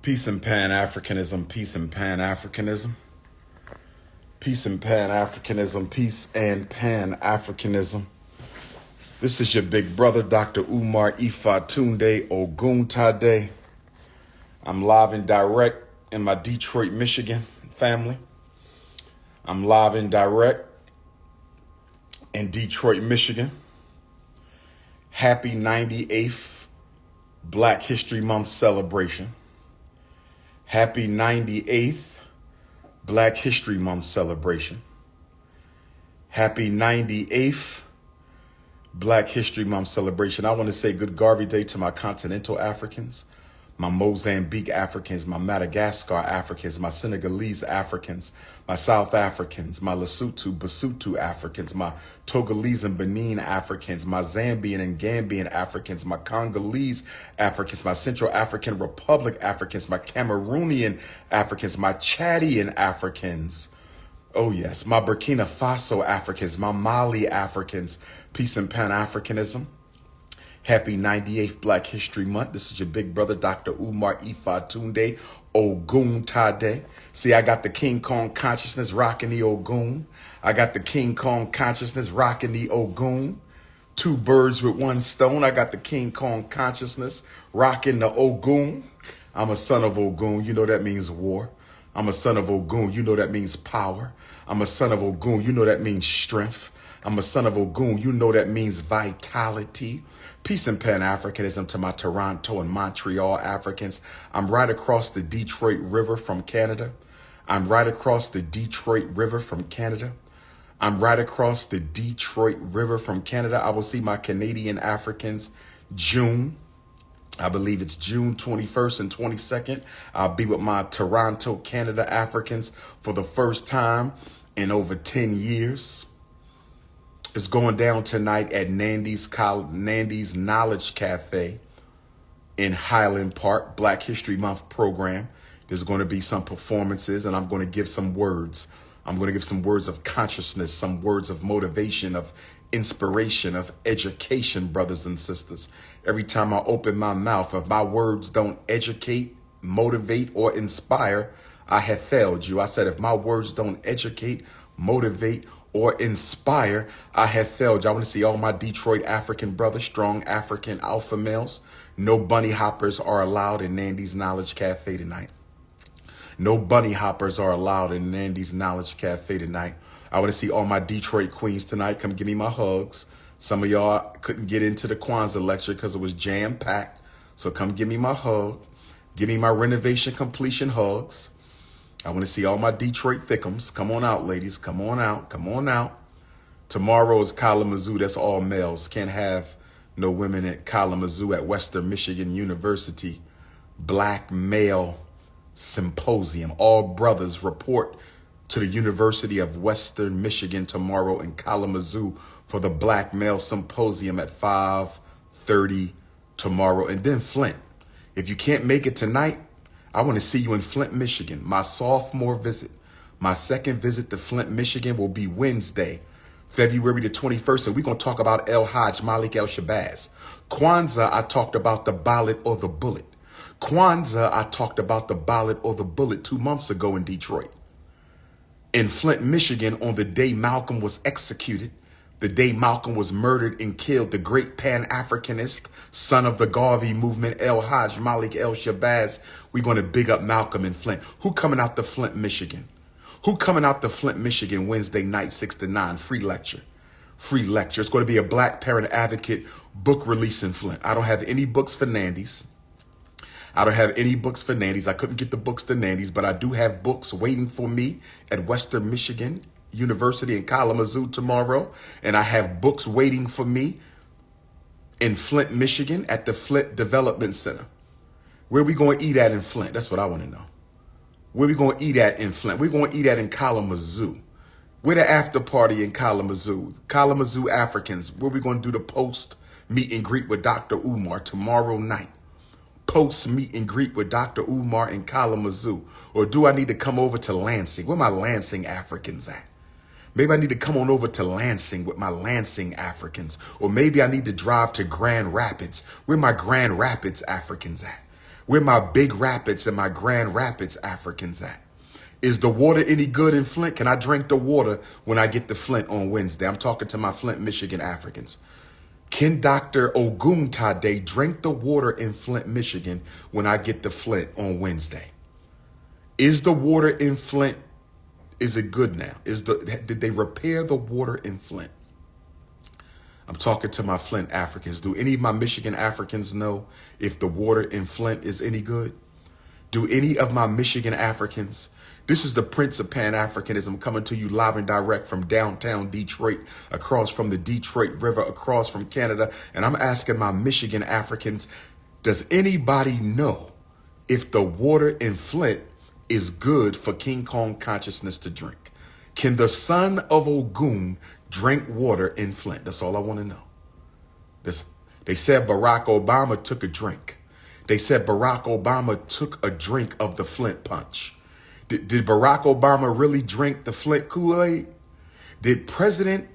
Peace and Pan-Africanism, peace and Pan-Africanism. Peace and Pan-Africanism, peace and Pan-Africanism. This is your big brother, Dr. Umar Ifatunde Oguntade. I'm live and direct in my Detroit, Michigan family. I'm live and direct in Detroit, Michigan. Happy 98th Black History Month celebration. Happy 98th Black History Month celebration. Happy 98th Black History Month celebration. I want to say good Garvey Day to my continental Africans, my Mozambique Africans, my Madagascar Africans, my Senegalese Africans, my South Africans, my Lesotho, Basotho Africans, my Togolese and Benin Africans, my Zambian and Gambian Africans, my Congolese Africans, my Central African Republic Africans, my Cameroonian Africans, my Chadian Africans. Oh yes, my Burkina Faso Africans, my Mali Africans. Peace and Pan-Africanism. Happy 98th Black History Month. This is your big brother, Dr. Umar Ifatunde Oguntade. See, I got the King Kong consciousness rocking the Ogun. I got the King Kong consciousness rocking the Ogun. Two birds with one stone. I got the King Kong consciousness rocking the Ogun. I'm a son of Ogun. You know that means war. I'm a son of Ogun. You know that means power. I'm a son of Ogun. You know that means strength. I'm a son of Ogun. You know that means vitality. Peace and Pan-Africanism to my Toronto and Montreal Africans. I'm right across the Detroit River from Canada. I'm right across the Detroit River from Canada. I'm right across the Detroit River from Canada. I will see my Canadian Africans June. I believe it's June 21st and 22nd. I'll be with my Toronto, Canada Africans for the first time in over 10 years. It's going down tonight at Nandy's Knowledge Cafe in Highland Park, Black History Month program. There's going to be some performances, and I'm going to give some words. I'm going to give some words of consciousness, some words of motivation, of inspiration, of education, brothers and sisters. Every time I open my mouth, if my words don't educate, motivate, or inspire, I have failed you. I said, if my words don't educate, motivate, or inspire, I have failed you. I want to see all my Detroit African brothers, strong African alpha males. No bunny hoppers are allowed in Nandy's Knowledge Cafe tonight. No bunny hoppers are allowed in Nandy's Knowledge Cafe tonight. I want to see all my Detroit queens tonight. Come give me my hugs. Some of y'all couldn't get into the Kwanzaa lecture because it was jam-packed. So come give me my hug. Give me my renovation completion hugs. I want to see all my Detroit thickums. Come on out, ladies. Come on out. Come on out. Tomorrow is Kalamazoo. That's all males. Can't have no women at Kalamazoo at Western Michigan University. Black male symposium. All brothers report to the University of Western Michigan tomorrow in Kalamazoo for the Black Male Symposium at 5:30 tomorrow. And then Flint. If you can't make it tonight, I want to see you in Flint, Michigan. My sophomore visit, my second visit to Flint, Michigan will be Wednesday, February the 21st. And we're going to talk about El Hajj Malik El Shabazz. Kwanzaa, I talked about the ballot or the bullet. Kwanzaa, I talked about the ballot or the bullet 2 months ago in Detroit. In Flint, Michigan, on the day Malcolm was executed, the day Malcolm was murdered and killed, the great Pan-Africanist, son of the Garvey movement, El Hajj Malik El Shabazz, we're going to big up Malcolm in Flint. Who coming out to Flint, Michigan? Who coming out to Flint, Michigan Wednesday night, 6 to 9? Free lecture. Free lecture. It's going to be a Black Parent Advocate book release in Flint. I don't have any books for Nandy's. I don't have any books for Nandy's. I couldn't get the books to Nandy's, but I do have books waiting for me at Western Michigan University in Kalamazoo tomorrow. And I have books waiting for me in Flint, Michigan at the Flint Development Center. Where we going to eat at in Flint? That's what I want to know. Where we going to eat at in Flint? We're going to eat at in Kalamazoo. Where the after party in Kalamazoo? Kalamazoo Africans. Where we going to do the post meet and greet with Dr. Umar tomorrow night? Post meet and greet with Dr. Umar in Kalamazoo? Or do I need to come over to Lansing? Where my Lansing Africans at? Maybe I need to come on over to Lansing with my Lansing Africans. Or maybe I need to drive to Grand Rapids. Where my Grand Rapids Africans at? Where my Big Rapids and my Grand Rapids Africans at? Is the water any good in Flint? Can I drink the water when I get to Flint on Wednesday? I'm talking to my Flint, Michigan Africans. Can Dr. Oguntade drink the water in Flint, Michigan when I get to Flint on Wednesday? Is the water in Flint, is it good now? Did they repair the water in Flint? I'm talking to my Flint Africans. Do any of my Michigan Africans know if the water in Flint is any good? Do any of my Michigan Africans? This is the Prince of Pan-Africanism coming to you live and direct from downtown Detroit, across from the Detroit River, across from Canada. And I'm asking my Michigan Africans, does anybody know if the water in Flint is good for King Kong consciousness to drink? Can the son of Ogun drink water in Flint? That's all I want to know. They said Barack Obama took a drink. They said Barack Obama took a drink of the Flint punch. Did Barack Obama really drink the Flint Kool-Aid? Did President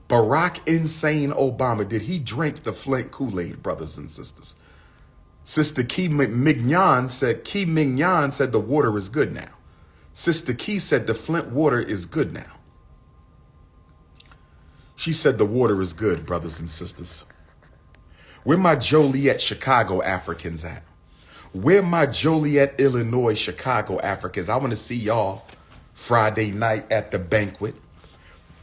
Barack Insane Obama, did he drink the Flint Kool-Aid, brothers and sisters? Sister Key Mignon said the water is good now. Sister Key said the Flint water is good now. She said the water is good, brothers and sisters. Where my Joliet, Chicago Africans at? Where my Joliet, Illinois, Chicago Africans? I want to see y'all Friday night at the banquet.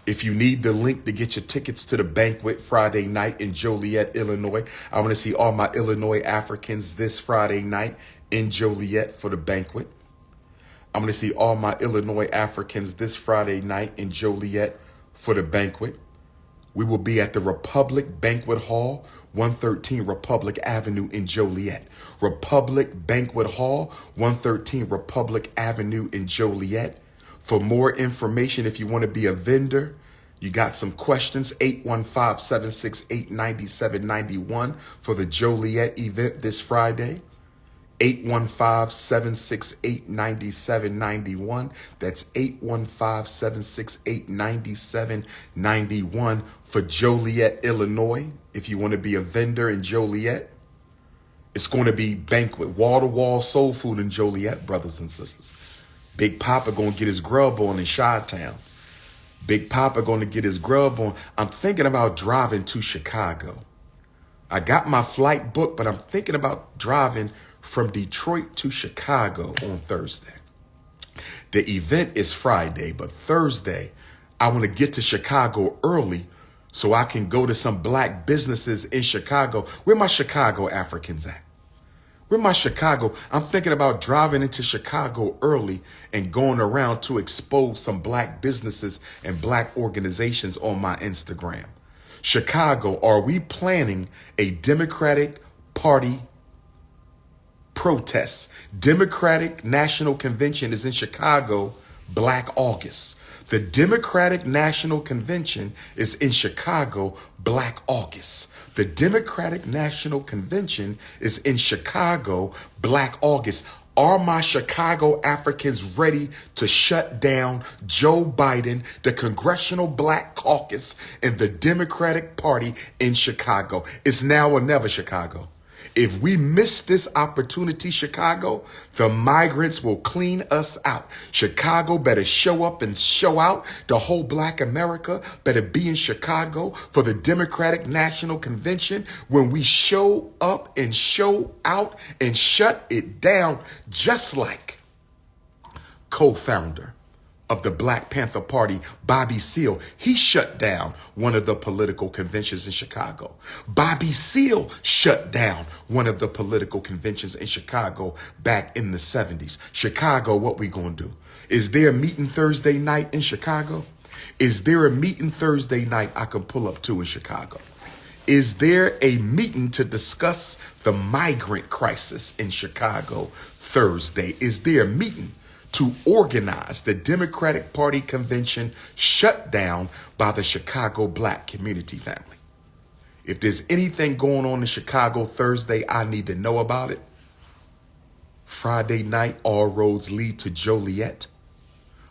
If you need the link to get your tickets to the banquet Friday night in Joliet, Illinois, I want to see all my Illinois Africans this Friday night in Joliet for the banquet. I'm going to see all my Illinois Africans this Friday night in Joliet for the banquet. We will be at the Republic Banquet Hall, 113 Republic Avenue in Joliet. Republic Banquet Hall, 113 Republic Avenue in Joliet. For more information, if you want to be a vendor, you got some questions, 815-768-9791 for the Joliet event this Friday. 815-768-9791. That's 815-768-9791 for Joliet, Illinois. If you want to be a vendor in Joliet, it's going to be banquet, wall-to-wall soul food in Joliet, brothers and sisters. Big Papa going to get his grub on in Chi-Town. Big Papa going to get his grub on. I'm thinking about driving to Chicago. I got my flight booked, but I'm thinking about driving from Detroit to Chicago on Thursday. The event is Friday, but Thursday, I want to get to Chicago early so I can go to some black businesses in Chicago. Where my Chicago Africans at? Where my Chicago? I'm thinking about driving into Chicago early and going around to expose some black businesses and black organizations on my Instagram. Chicago, are we planning a Democratic Party protests? Democratic National Convention is in Chicago, Black August. The Democratic National Convention is in Chicago, Black August. The Democratic National Convention is in Chicago, Black August. Are my Chicago Africans ready to shut down Joe Biden, the Congressional Black Caucus, and the Democratic Party in Chicago? It's now or never, Chicago. If we miss this opportunity, Chicago, the migrants will clean us out. Chicago better show up and show out. The whole black America better be in Chicago for the Democratic National Convention when we show up and show out and shut it down, just like co-founder of the Black Panther Party, Bobby Seale. He shut down one of the political conventions in Chicago. Bobby Seale shut down one of the political conventions in Chicago back in the 70s. Chicago, what we gonna do? Is there a meeting Thursday night in Chicago? Is there a meeting Thursday night I can pull up to in Chicago? Is there a meeting to discuss the migrant crisis in Chicago Thursday? Is there a meeting to organize the Democratic Party convention shut down by the Chicago black community family? If there's anything going on in Chicago Thursday, I need to know about it. Friday night, all roads lead to Joliet.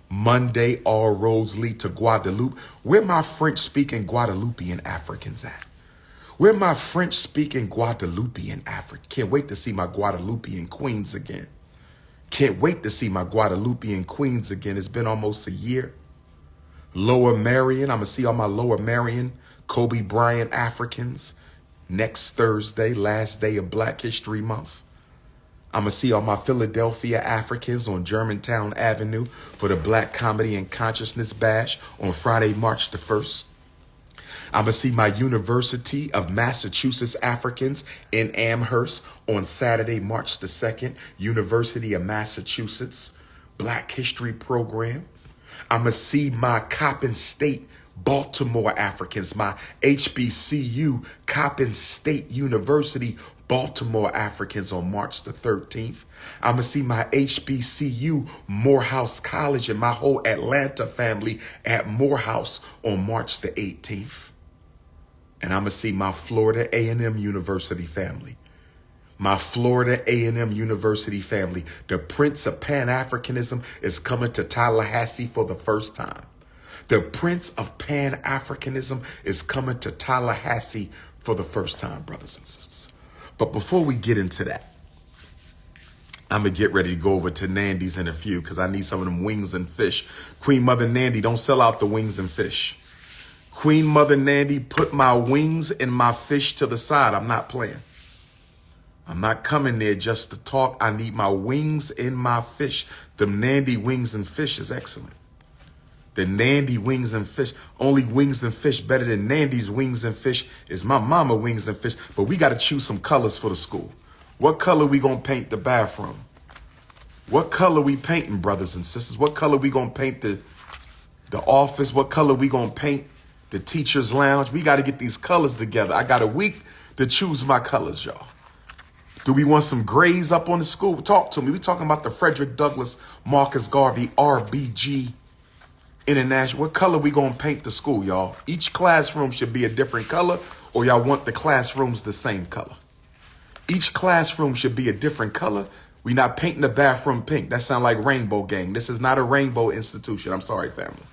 Monday, all roads lead to Guadeloupe. Where my French-speaking Guadeloupean Africans at? Where my French-speaking Guadeloupean Africa? Can't wait to see my Guadeloupean queens again. Can't wait to see my Guadeloupean queens again. It's been almost a year. Lower Marion, I'm going to see all my Lower Marion, Kobe Bryant Africans next Thursday, last day of Black History Month. I'm going to see all my Philadelphia Africans on Germantown Avenue for the Black Comedy and Consciousness Bash on Friday, March the 1st. I'm going to see my University of Massachusetts Africans in Amherst on Saturday, March the 2nd, University of Massachusetts Black History Program. I'm going to see my Coppin State Baltimore Africans, my HBCU Coppin State University Baltimore Africans on March the 13th. I'm going to see my HBCU Morehouse College and my whole Atlanta family at Morehouse on March the 18th. And I'm going to see my Florida A&M University family. My Florida A&M University family. The Prince of Pan-Africanism is coming to Tallahassee for the first time. The Prince of Pan-Africanism is coming to Tallahassee for the first time, brothers and sisters. But before we get into that, I'm going to get ready to go over to Nandy's in a few because I need some of them wings and fish. Queen Mother Nandy, don't sell out the wings and fish. Queen Mother Nandy, put my wings and my fish to the side. I'm not playing. I'm not coming there just to talk. I need my wings and my fish. The Nandy wings and fish is excellent. The Nandy wings and fish, only wings and fish better than Nandy's wings and fish is my mama wings and fish. But we got to choose some colors for the school. What color we going to paint the bathroom? What color we painting, brothers and sisters? What color we going to paint the office? What color we going to paint the teacher's lounge? We got to get these colors together. I got a week to choose my colors, y'all. Do we want some grays up on the school? Talk to me. We talking about the Frederick Douglass Marcus Garvey RBG International. What color we going to paint the school, y'all? Each classroom should be a different color, or y'all want the classrooms the same color? Each classroom should be a different color. We not painting the bathroom pink. That sound like Rainbow Gang. This is not a rainbow institution. I'm sorry, family.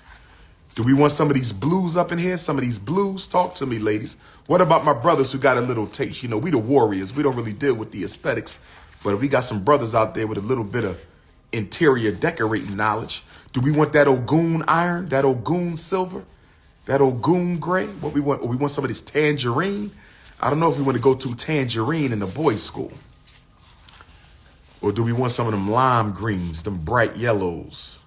Do we want some of these blues up in here? Some of these blues? Talk to me, ladies. What about my brothers who got a little taste? You know, we the warriors. We don't really deal with the aesthetics. But if we got some brothers out there with a little bit of interior decorating knowledge, do we want that Ogun iron, that Ogun silver, that Ogun gray? What we want? Or we want some of this tangerine? I don't know if we want to go to tangerine in the boys' school. Or do we want some of them lime greens, them bright yellows?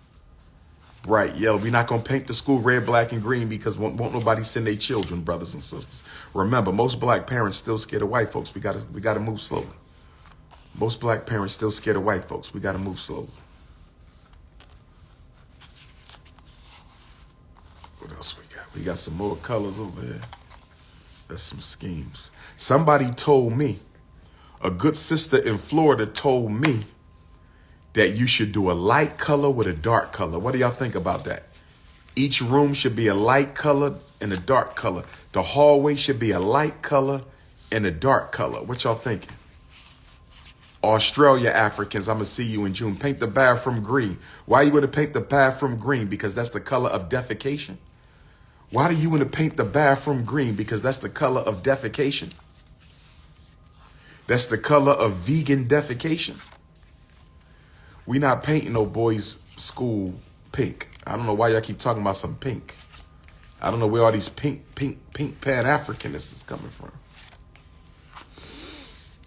Bright yellow. We're not going to paint the school red, black, and green because won't nobody send their children, brothers and sisters. Remember, most black parents still scared of white folks. We gotta move slowly. Most black parents still scared of white folks. We got to move slowly. What else we got? We got some more colors over here. There's some schemes. Somebody told me, a good sister in Florida told me that you should do a light color with a dark color. What do y'all think about that? Each room should be a light color and a dark color. The hallway should be a light color and a dark color. What y'all thinking? Australia Africans, I'm going to see you in June. Paint the bathroom green. Why you going to paint the bathroom green? Because that's the color of defecation. Why do you want to paint the bathroom green? Because that's the color of defecation. That's the color of vegan defecation. We not painting no boys' school pink. I don't know why y'all keep talking about some pink. I don't know where all these pink Pan-Africanists is coming from.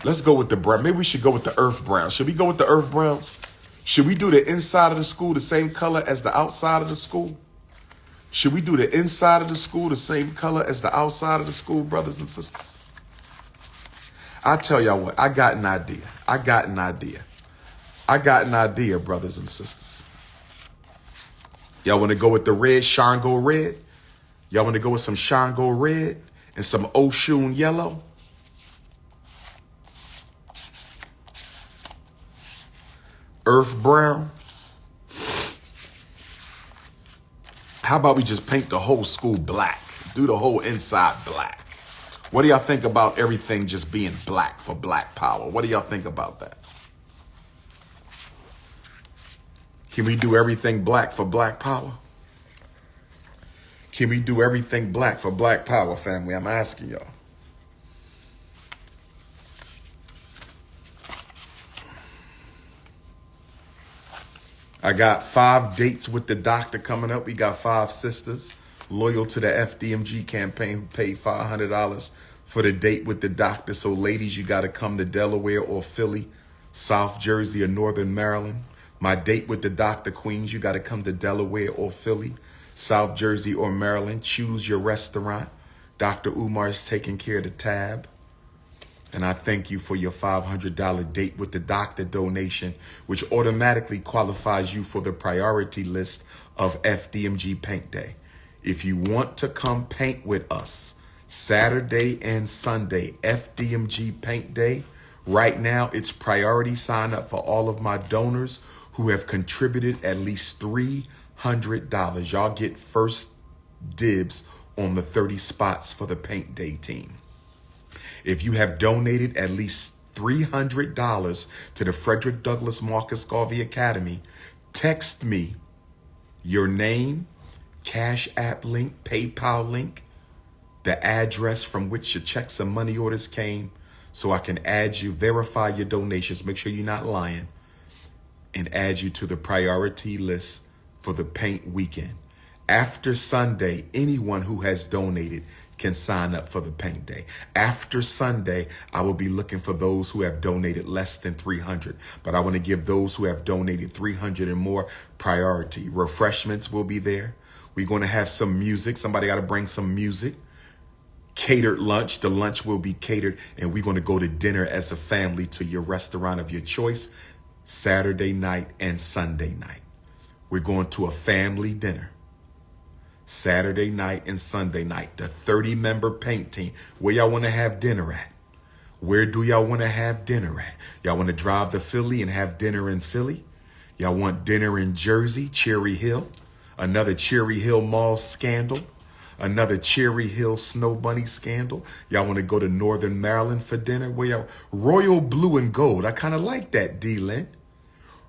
Let's go with the brown. Maybe we should go with the earth brown. Should we go with the earth browns? Should we do the inside of the school the same color as the outside of the school? Should we do the inside of the school the same color as the outside of the school, brothers and sisters? I tell y'all what, I got an idea. I got an idea, brothers and sisters. Y'all want to go with the red, Shango red? Y'all want to go with some Shango red and some Oshun yellow? Earth brown? How about we just paint the whole school black? Do the whole inside black. What do y'all think about everything just being black for black power? What do y'all think about that? Can we do everything black for black power? Can we do everything black for black power, family? I'm asking y'all. I got 5 dates with the doctor coming up. We got 5 sisters loyal to the FDMG campaign who paid $500 for the date with the doctor. So, ladies, you got to come to Delaware or Philly, South Jersey or Northern Maryland. My date with the doctor, Queens, you got to come to Delaware or Philly, South Jersey or Maryland. Choose your restaurant. Dr. Umar is taking care of the tab. And I thank you for your $500 date with the doctor donation, which automatically qualifies you for the priority list of FDMG Paint Day. If you want to come paint with us Saturday and Sunday, FDMG Paint Day, right now it's priority sign up for all of my donors who have contributed at least $300. Y'all get first dibs on the 30 spots for the Paint Day team. If you have donated at least $300 to the Frederick Douglass Marcus Garvey Academy, text me your name, Cash App link, PayPal link, the address from which your checks and money orders came, so I can add you, verify your donations, make sure you're not lying, and add you to the priority list for the paint weekend. After Sunday, anyone who has donated can sign up for the paint day. After Sunday, I will be looking for those who have donated less than 300, but I want to give those who have donated 300 and more priority. Refreshments will be there. We're going to have some music. Somebody got to bring some music. Catered lunch. The lunch will be catered, and we're going to go to dinner as a family to your restaurant of your choice Saturday night and Sunday night. We're going to a family dinner Saturday night and Sunday night. The 30-member paint team. Where y'all want to have dinner at? Where do y'all want to have dinner at? Y'all want to drive to Philly and have dinner in Philly? Y'all want dinner in Jersey, Cherry Hill? Another Cherry Hill Mall scandal? Another Cherry Hill Snow Bunny scandal? Y'all want to go to Northern Maryland for dinner? Where y'all? Royal Blue and Gold. I kind of like that, D-Lynn.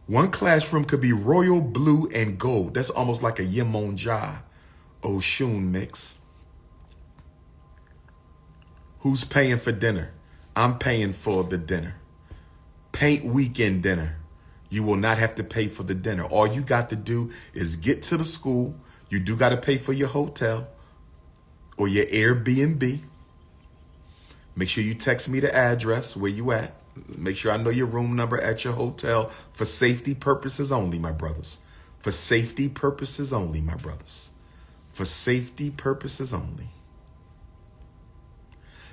One classroom could be royal blue and gold. That's almost like a Yemonja Oshun mix. Who's paying for dinner? I'm paying for the dinner. Paint weekend dinner. You will not have to pay for the dinner. All you got to do is get to the school. You do got to pay for your hotel or your Airbnb. Make sure you text me the address where you at. Make sure I know your room number at your hotel for safety purposes only, my brothers. For safety purposes only, my brothers. For safety purposes only.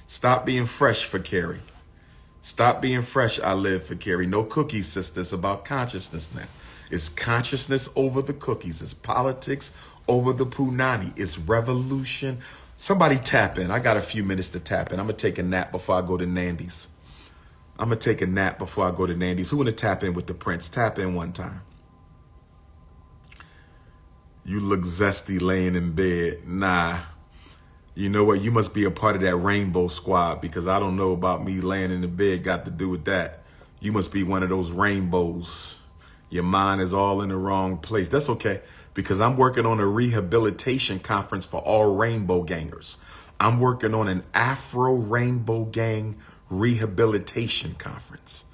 Stop being fresh for Carrie. Stop being fresh, I live for Carrie. No cookies, sister. It's about consciousness now. It's consciousness over the cookies. It's politics over the punani. It's revolution. Somebody tap in. I got a few minutes to tap in. I'm going to take a nap before I go to Nandy's. I'm going to take a nap before I go to Nandy's. Who want to tap in with the prince? Tap in one time. You look zesty laying in bed. Nah. You know what? You must be a part of that rainbow squad, because I don't know about me laying in the bed got to do with that. You must be one of those rainbows. Your mind is all in the wrong place. That's okay, because I'm working on a rehabilitation conference for all rainbow gangers. I'm working on an Afro Rainbow Gang rehabilitation conference.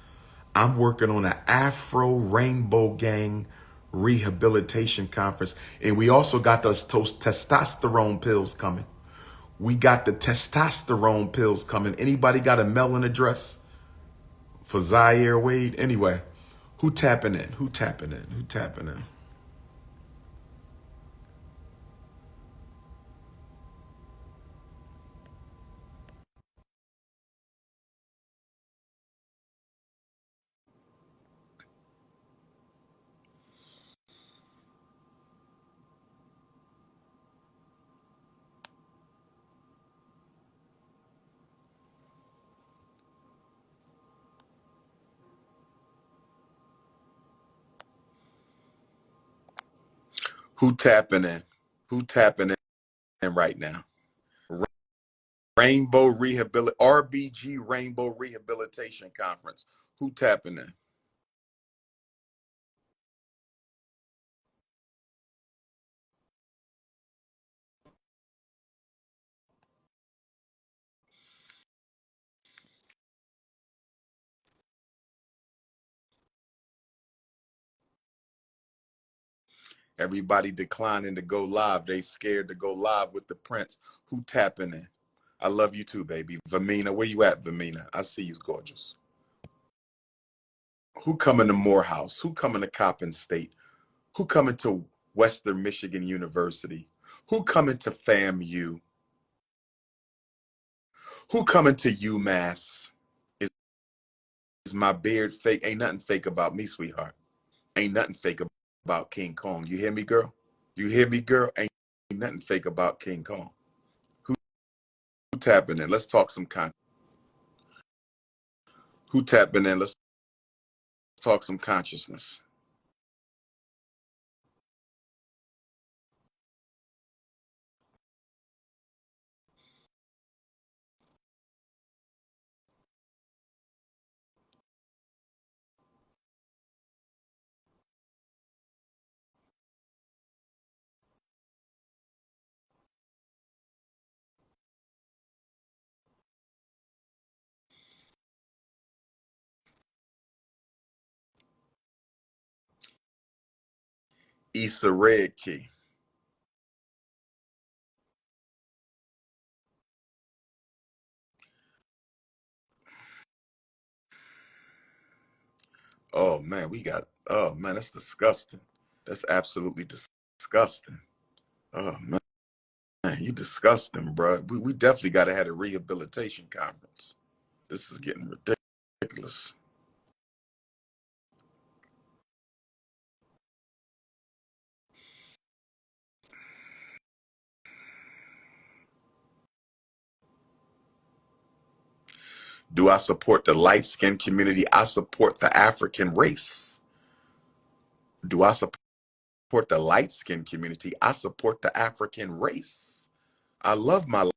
I'm working on an Afro Rainbow Gang rehabilitation conference. And we also got those testosterone pills coming. We got the testosterone pills coming. Anybody got a mailing address for Zaire Wade? Anyway, who tapping in? Who tapping in? Who tapping in? Who tapping in? Who tapping in right now? Rainbow RBG Rainbow Rehabilitation Conference. Who tapping in? Everybody declining to go live. They scared to go live with the prince. Who tapping in? I love you too, baby. Vamina, where you at, Vamina? I see you's gorgeous. Who coming to Morehouse? Who coming to Coppin State? Who coming to Western Michigan University? Who coming to FAMU? Who coming to UMass? Is my beard fake? Ain't nothing fake about me, sweetheart. Ain't nothing fake about King Kong. You hear me, girl? You hear me, girl? Ain't nothing fake about King Kong. Who tapping in? Let's talk some con. Who tapping in? Let's talk some consciousness. Issa Red Key. Oh man, oh man, that's disgusting. That's absolutely disgusting. Oh man, you disgusting, bro. We definitely got to have a rehabilitation conference. This is getting ridiculous. Do I support the light skinned community? I support the African race. Do I support the light skinned community? I support the African race. I love my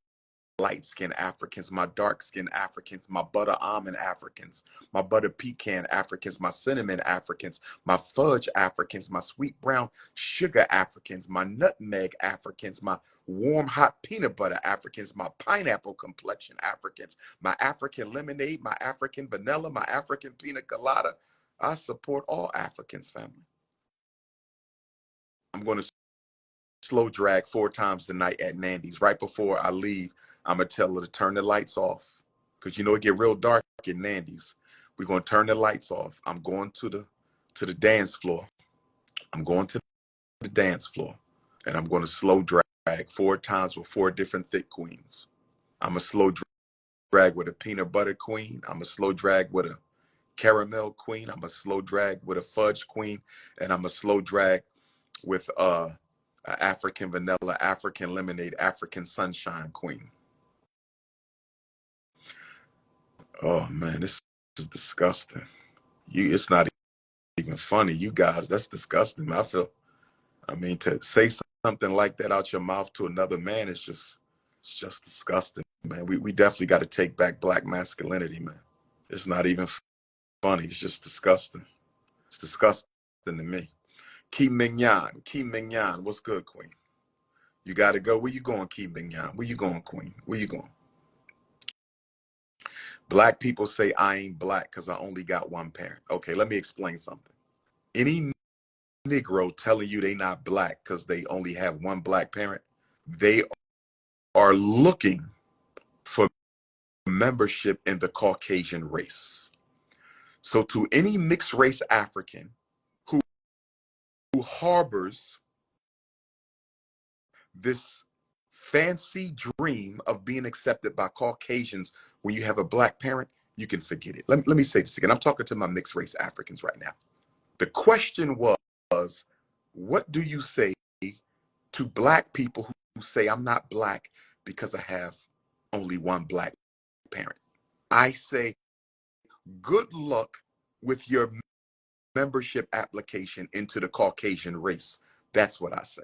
light skinned Africans, my dark skinned Africans, my butter almond Africans, my butter pecan Africans, my cinnamon Africans, my fudge Africans, my sweet brown sugar Africans, my nutmeg Africans, my warm hot peanut butter Africans, my pineapple complexion Africans, my African lemonade, my African vanilla, my African pina colada. I support all Africans, family. I'm going to slow drag 4 times tonight at Nandy's. Right before I leave, I'm gonna tell her to turn the lights off, because you know it get real dark in Nandy's. We're gonna turn the lights off. I'm going to the dance floor. I'm going to the dance floor, and I'm going to slow drag 4 times with 4 different thick queens. I'm a slow drag with a peanut butter queen. I'm a slow drag with a caramel queen. I'm a slow drag with a fudge queen, and I'm a slow drag with African vanilla, African lemonade, African sunshine queen. Oh man, this is disgusting. It's not even funny. You guys, that's disgusting. I mean, to say something like that out your mouth to another man it's just disgusting, man. We definitely got to take back black masculinity, man. It's not even funny. It's just disgusting. It's disgusting to me. Key Mignon, what's good, Queen? You got to go. Where you going, Key Mignon? Where you going, Queen? Where you going? Black people say I ain't black because I only got one parent. Okay, let me explain something. Any Negro telling you they not black because they only have one black parent, they are looking for membership in the Caucasian race. So to any mixed race African who harbors this fancy dream of being accepted by Caucasians when you have a black parent, you can forget it. Let me say this again. I'm talking to my mixed race Africans right now. The question was, what do you say to black people who say I'm not black because I have only one black parent? I say, good luck with your membership application into the Caucasian race. That's what I say.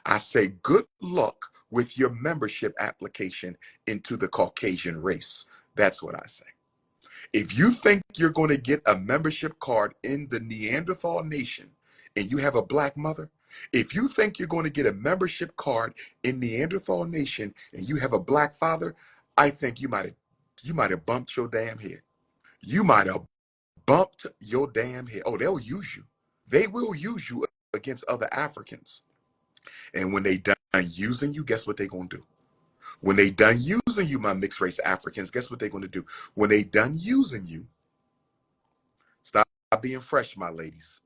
I say, good luck with your membership application into the Caucasian race. That's what I say. If you think you're going to get a membership card in the Neanderthal nation and you have a black mother, if you think you're going to get a membership card in Neanderthal nation and you have a black father, I think you might have bumped your damn head. You might have bumped your damn head. Oh, they'll use you. They will use you against other Africans. And when they done using you, guess what they gonna do? When they done using you, my mixed race Africans, guess what they gonna do? When they done using you, stop being fresh, my ladies.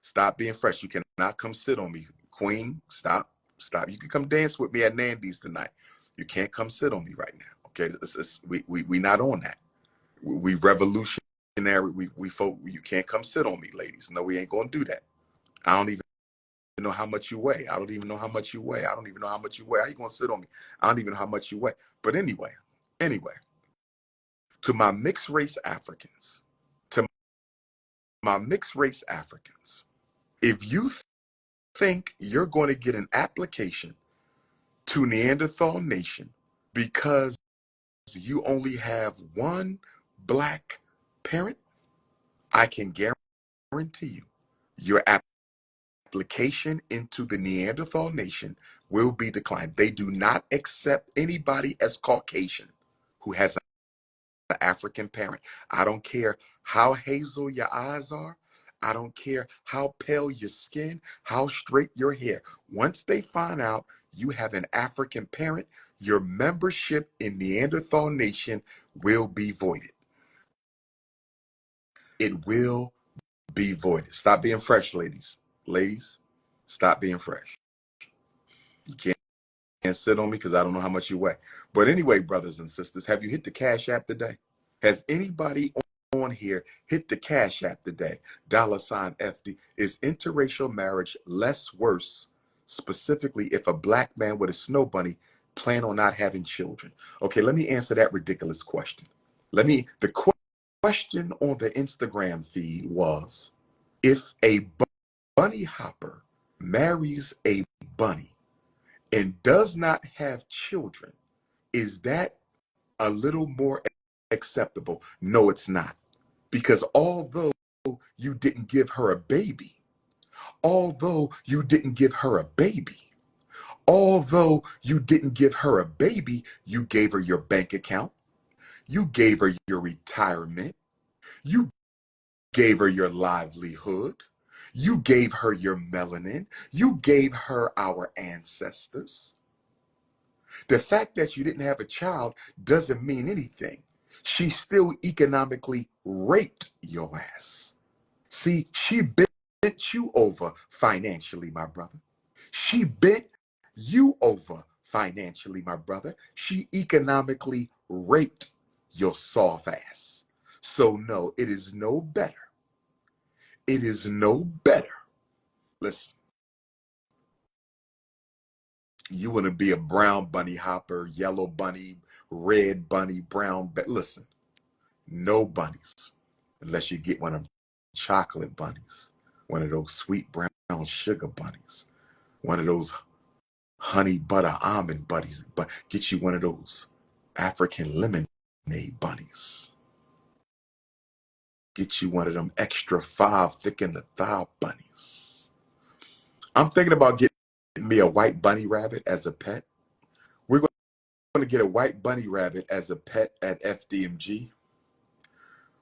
Stop being fresh. You cannot come sit on me. Queen, stop. Stop. You can come dance with me at Nandy's tonight. You can't come sit on me right now. Okay, we not on that. We revolutionary. We folk. You can't come sit on me, ladies. No, we ain't gonna do that. I don't even know how much you weigh. I don't even know how much you weigh. I don't even know how much you weigh. How you gonna sit on me? I don't even know how much you weigh. But anyway, to my mixed race Africans, to my mixed race Africans, if you think you're going to get an application to Neanderthal Nation because you only have one black parent, I can guarantee you your application into the Neanderthal Nation will be declined. They do not accept anybody as Caucasian who has an African parent. I don't care how hazel your eyes are. I don't care how pale your skin, how straight your hair. Once they find out you have an African parent, your membership in Neanderthal Nation will be voided. It will be voided. Stop being fresh, ladies. Ladies, stop being fresh. You can't sit on me because I don't know how much you weigh. But anyway, brothers and sisters, have you hit the Cash App today? Has anybody on here hit the Cash App today? $FD. Is interracial marriage less worse, specifically if a black man with a snow bunny plan on not having children? Okay, let me answer that ridiculous question. The question on the Instagram feed was, if a bunny hopper marries a bunny and does not have children, is that a little more acceptable? No, it's not. Because although you didn't give her a baby, although you didn't give her a baby, although you didn't give her a baby, you gave her your bank account, you gave her your retirement, you gave her your livelihood, you gave her your melanin, you gave her our ancestors. The fact that you didn't have a child doesn't mean anything. She still economically raped your ass. See, she bent you over financially, my brother. She bent you over financially, my brother. She economically raped your soft ass. So no, it is no better. It is no better. Listen, you want to be a brown bunny hopper, yellow bunny, red bunny, brown. Listen, no bunnies unless you get one of them chocolate bunnies, one of those sweet brown sugar bunnies, one of those honey butter almond bunnies, but get you one of those African lemonade bunnies. Get you one of them extra 5 thick in the thigh bunnies. I'm thinking about getting me a white bunny rabbit as a pet. We're going to get a white bunny rabbit as a pet at FDMG.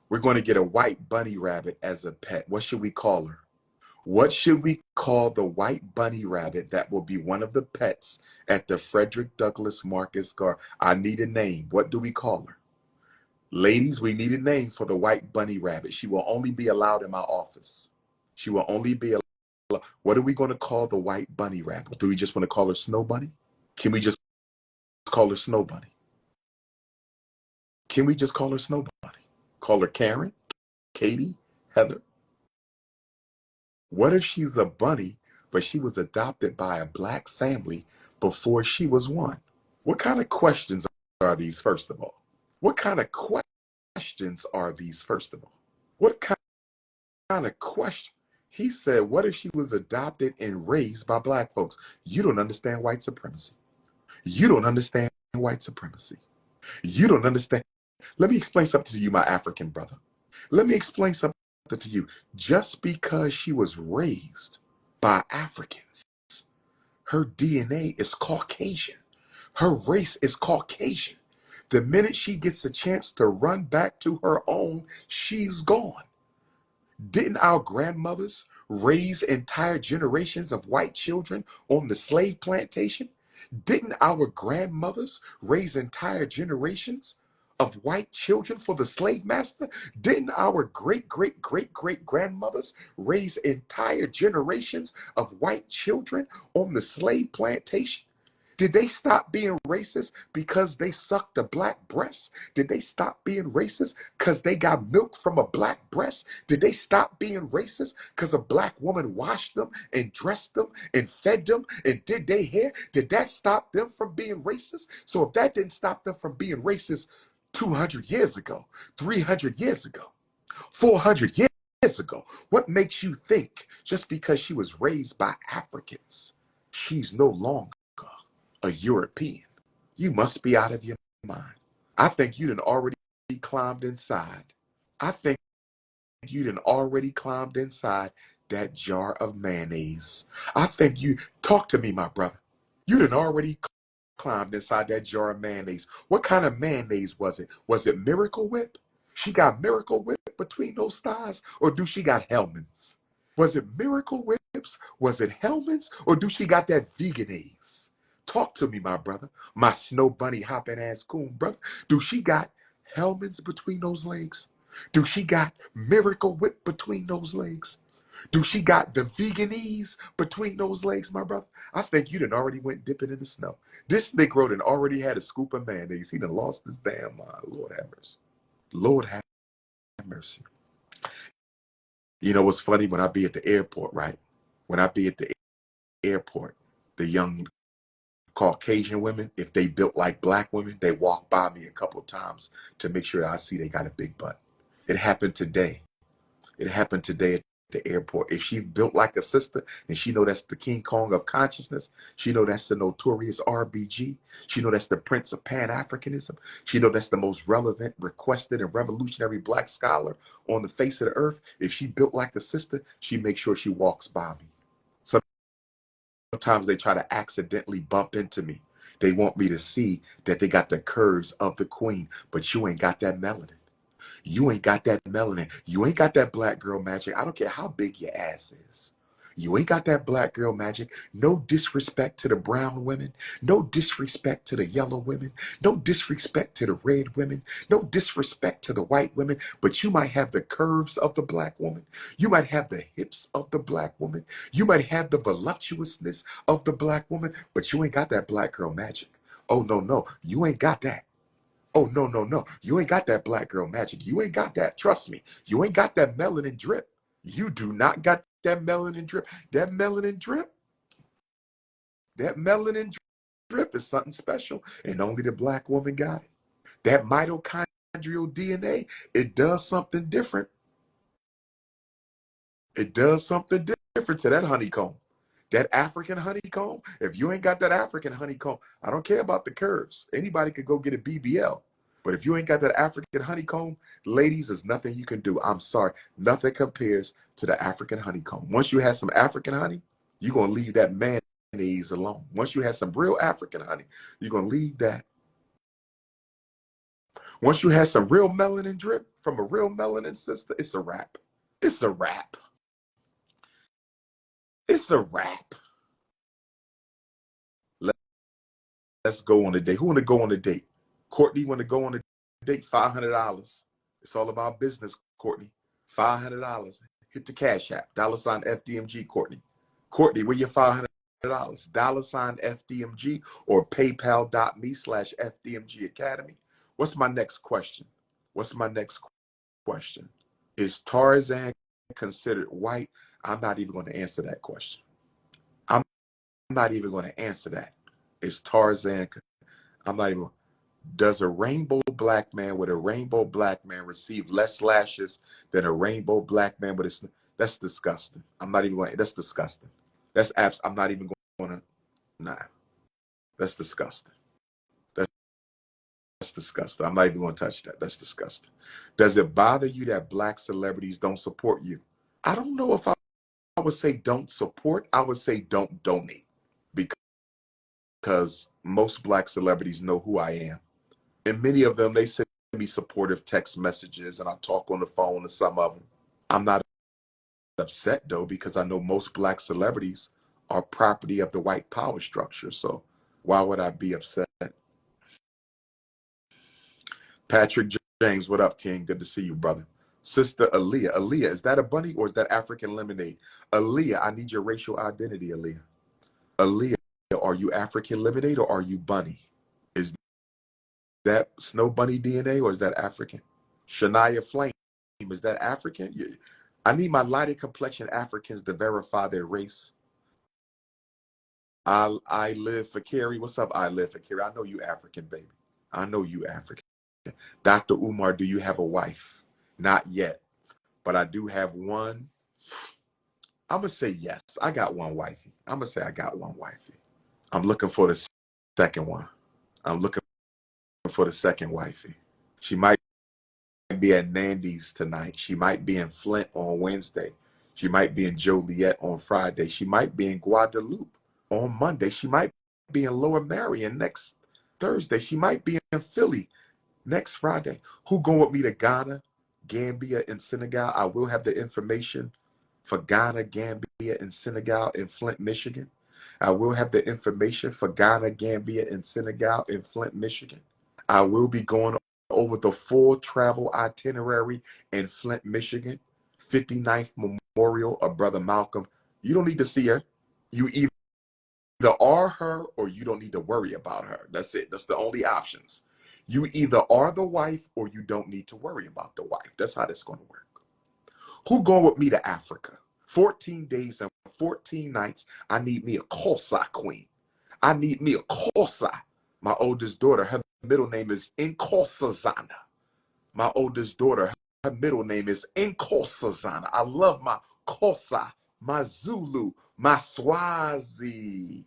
We're going to get a white bunny rabbit as a pet. What should we call her? What should we call the white bunny rabbit that will be one of the pets at the Frederick Douglass Marcus Garden? I need a name. What do we call her? Ladies, we need a name for the white bunny rabbit. She will only be allowed in my office. She will only be allowed. What are we going to call the white bunny rabbit? Do we just want to call her Snow Bunny? Can we just call her Snow Bunny? Can we just call her Snow Bunny? Call her Karen, Katie, Heather? What if she's a bunny, but she was adopted by a black family before she was one? What kind of questions are these, first of all? What kind of questions are these, first of all? What kind of question? He said, what if she was adopted and raised by black folks? You don't understand white supremacy. You don't understand white supremacy. You don't understand. Let me explain something to you, my African brother. Let me explain something to you. Just because she was raised by Africans, her DNA is Caucasian. Her race is Caucasian. The minute she gets a chance to run back to her own, she's gone. Didn't our grandmothers raise entire generations of white children on the slave plantation? Didn't our grandmothers raise entire generations of white children for the slave master? Didn't our great, great, great, great grandmothers raise entire generations of white children on the slave plantation? Did they stop being racist because they sucked a black breast? Did they stop being racist because they got milk from a black breast? Did they stop being racist because a black woman washed them and dressed them and fed them and did their hair? Did that stop them from being racist? So if that didn't stop them from being racist 200 years ago, 300 years ago, 400 years ago, what makes you think just because she was raised by Africans, she's no longer a European? You must be out of your mind. I think you done already climbed inside. I think you done already climbed inside that jar of mayonnaise. I think you, talk to me, my brother. You done already climbed inside that jar of mayonnaise. What kind of mayonnaise was it? Was it Miracle Whip? She got Miracle Whip between those thighs, or do she got Hellman's? Was it Miracle Whips? Was it Hellman's? Or do she got that veganese? Talk to me, my brother. My snow bunny hopping ass coon brother. Do she got Hellman's between those legs? Do she got Miracle Whip between those legs? Do she got the veganese between those legs, my brother? I think you done already went dipping in the snow. This Negro done already had a scoop of mayonnaise. He done lost his damn mind. Lord have mercy. Lord have mercy. You know what's funny? When I be at the airport, right? When I be at the airport, the young Caucasian women, if they built like black women, they walk by me a couple of times to make sure I see they got a big butt. It happened today. It happened today at the airport. If she built like a sister and she know that's the King Kong of consciousness, she know that's the notorious RBG, she know that's the Prince of Pan-Africanism, she know that's the most relevant, requested, and revolutionary black scholar on the face of the earth. If she built like a sister, she makes sure she walks by me. Sometimes they try to accidentally bump into me. They want me to see that they got the curves of the queen, but you ain't got that melanin. You ain't got that melanin. You ain't got that black girl magic. I don't care how big your ass is. You ain't got that black girl magic. No disrespect to the brown women. No disrespect to the yellow women. No disrespect to the red women. No disrespect to the white women. But you might have the curves of the black woman. You might have the hips of the black woman. You might have the voluptuousness of the black woman. But you ain't got that black girl magic. Oh, no, no. You ain't got that. Oh, no, no, no. You ain't got that black girl magic. You ain't got that. Trust me. You ain't got that melanin drip. You do not got that melanin drip. That melanin drip is something special, and only the black woman got it. That mitochondrial DNA, it does something different. It does something different to that honeycomb. That African honeycomb, if you ain't got that African honeycomb, I don't care about the curves. Anybody could go get a BBL. But if you ain't got that African honeycomb, ladies, there's nothing you can do. I'm sorry. Nothing compares to the African honeycomb. Once you have some African honey, you're going to leave that mayonnaise alone. Once you have some real African honey, you're going to leave that. Once you have some real melanin drip from a real melanin sister, it's a wrap. It's a wrap. It's a wrap. Let's go on a date. Who want to go on a date? Courtney want to go on a date? $500. It's all about business, Courtney. $500. Hit the Cash App. $ FDMG, Courtney. Courtney, where your $500? $ FDMG or PayPal.me/FDMG Academy. What's my next question? What's my next question? Is Tarzan considered white? I'm not even going to answer that question. I'm not even going to answer that. Is Tarzan, I'm not even, does a rainbow black man with a rainbow black man receive less lashes than a rainbow black man with a, that's disgusting. I'm not even going, that's disgusting. That's I'm not even going to, nah, that's disgusting. That's disgusting. I'm not even going to touch that. That's disgusting. Does it bother you that black celebrities don't support you? I don't know if I would say don't support. I would say don't donate, because most black celebrities know who I am. And many of them, they send me supportive text messages and I talk on the phone to some of them. I'm not upset though because I know most black celebrities are property of the white power structure. So why would I be upset? Patrick James, what up, King? Good to see you, brother. Sister Aaliyah. Aaliyah, is that a bunny or is that African lemonade? Aaliyah, I need your racial identity, Aaliyah. Aaliyah, are you African lemonade or are you bunny? Is that snow bunny DNA or is that African? Shania Flame, is that African? I need my lighter complexion Africans to verify their race. I live for Carrie. What's up? I live for Carrie. I know you African, baby. I know you African. Dr. Umar, do you have a wife? Not yet, but I do have one. I'm going to say yes. I got one wifey. I'm going to say I got one wifey. I'm looking for the second one. I'm looking for the second wifey. She might be at Nandy's tonight. She might be in Flint on Wednesday. She might be in Joliet on Friday. She might be in Guadalupe on Monday. She might be in Lower Marion next Thursday. She might be in Philly next Friday. Who going with me to Ghana, Gambia, and Senegal? I will have the information for Ghana, Gambia, and Senegal in Flint, Michigan. I will have the information for Ghana, Gambia, and Senegal in Flint, Michigan. I will be going over the full travel itinerary in Flint, Michigan, 59th Memorial of Brother Malcolm. You don't need to see her. You either are her or you don't need to worry about her. That's it. That's the only options. You either are the wife or you don't need to worry about the wife. That's how that's going to work. Who going with me to Africa? 14 days and 14 nights. I need me a Kosa queen. I need me a Kosa. My oldest daughter, her middle name is Nkosazana. My oldest daughter, her middle name is Nkosazana. I love my Kosa, my Zulu, my Swazi.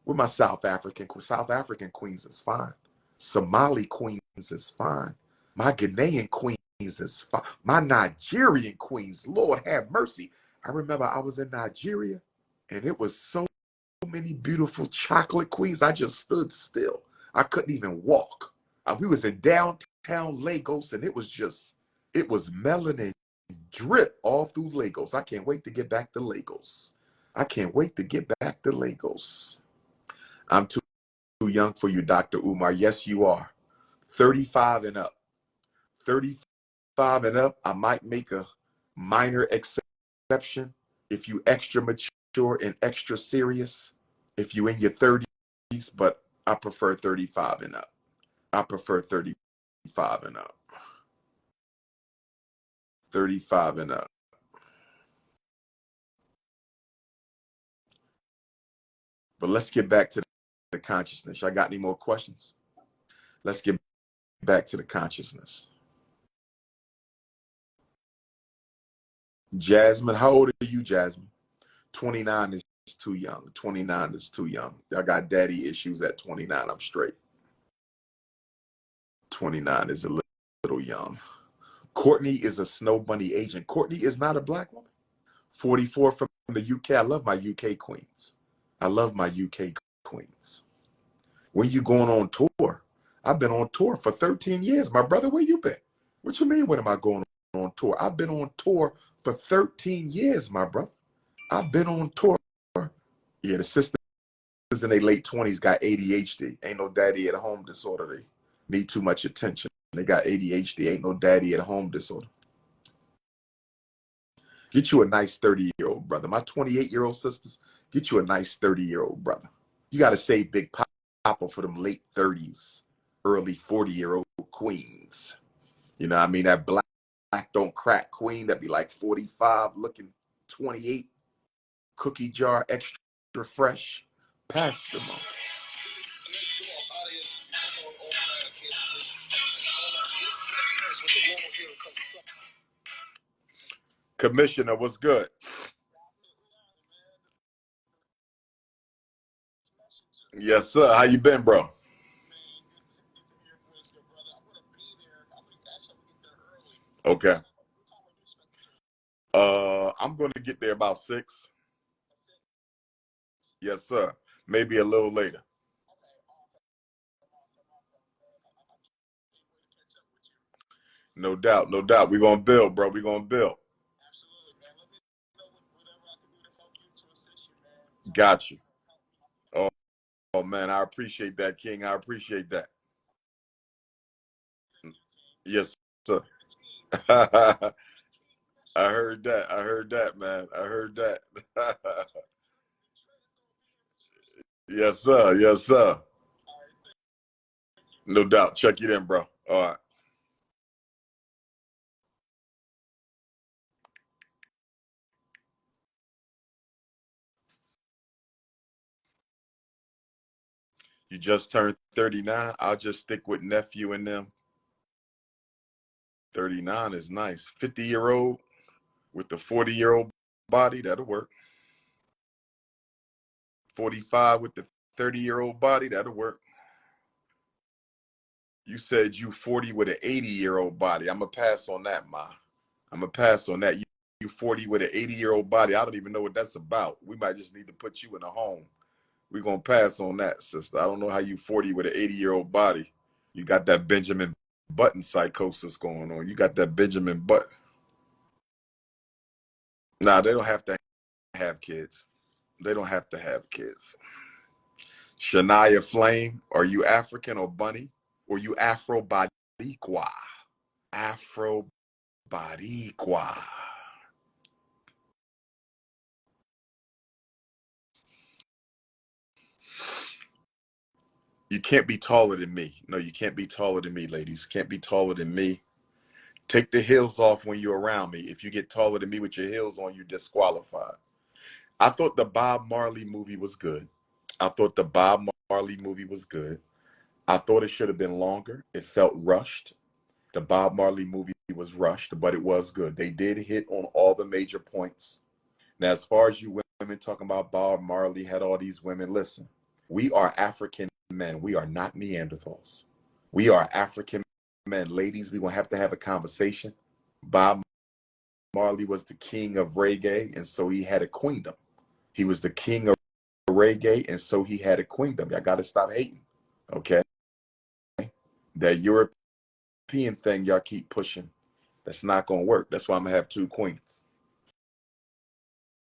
With my South African queens is fine. Somali queens is fine. My Ghanaian queens is fine. My Nigerian queens, Lord have mercy. I remember I was in Nigeria and it was so many beautiful chocolate queens. I just stood still. I couldn't even walk. We was in downtown Lagos and it was melanin drip all through Lagos. I can't wait to get back to Lagos. I can't wait to get back to Lagos. I'm too young for you, Dr. Umar. Yes, you are. 35 and up. 35 and up, I might make a minor exception if you extra mature and extra serious. If you in your 30s, but I prefer 35 and up. I prefer 35 and up. 35 and up. But let's get back to the consciousness. I got any more questions? Let's get back to the consciousness. Jasmine, how old are you, Jasmine? 29 is too young. 29 is too young. I got daddy issues at 29. I'm straight. 29 is a little young. Courtney is a snow bunny agent. Courtney is not a black woman. 44 from the UK. I love my UK queens. I love my UK queens. When you going on tour? I've been on tour for 13 years. My brother, where you been? What you mean, when am I going on tour? I've been on tour for 13 years, my brother. I've been on tour. Yeah, the sisters in their late 20s got ADHD. Ain't no daddy at home disorder. They need too much attention. They got ADHD. Ain't no daddy at home disorder. Get you a nice 30-year-old brother. My 28-year-old sisters, get you a nice 30-year-old brother. You got to save Big Papa for them late 30s, early 40-year-old queens. You know what I mean? That black don't crack queen that be like 45, looking 28, cookie jar, extra fresh. Pass them on. Commissioner, what's good? Yes, sir. How you been, bro? Okay. I'm going to get there about 6. Yes, sir. Maybe a little later. No doubt, no doubt. We're gonna build, bro. We're gonna build. Got you. Oh, oh man, I appreciate that, King. I appreciate that. Yes, sir. I heard that. I heard that, man. I heard that. Yes, sir. Yes, sir. No doubt. Check you then, bro. All right. You just turned 39. I'll just stick with nephew and them. 39 is nice. 50-year-old with the 40-year-old body, that'll work. 45 with the 30-year-old body, that'll work. You said you 40 with an 80-year-old body. I'm going to pass on that, Ma. I'm going to pass on that. You 40 with an 80-year-old body. I don't even know what that's about. We might just need to put you in a home. We're going to pass on that, sister. I don't know how you 40 with an 80-year-old body. You got that Benjamin Button psychosis going on. You got that Benjamin Button. Nah, they don't have to have kids. They don't have to have kids. Shania Flame, are you African or bunny? Or you Afro Boricua? Afro Boricua. You can't be taller than me. No, you can't be taller than me, ladies. Can't be taller than me. Take the heels off when you're around me. If you get taller than me with your heels on, you're disqualified. I thought the Bob Marley movie was good. I thought the Bob Marley movie was good. I thought it should have been longer. It felt rushed. The Bob Marley movie was rushed, but it was good. They did hit on all the major points. Now, as far as you women talking about Bob Marley had all these women, listen, we are African men. We are not Neanderthals. We are African men. Ladies, we're going to have a conversation. Bob Marley was the king of reggae, and so he had a queendom. He was the king of reggae, and so he had a queendom. Y'all got to stop hating, okay? That European thing y'all keep pushing, that's not going to work. That's why I'm going to have two queens.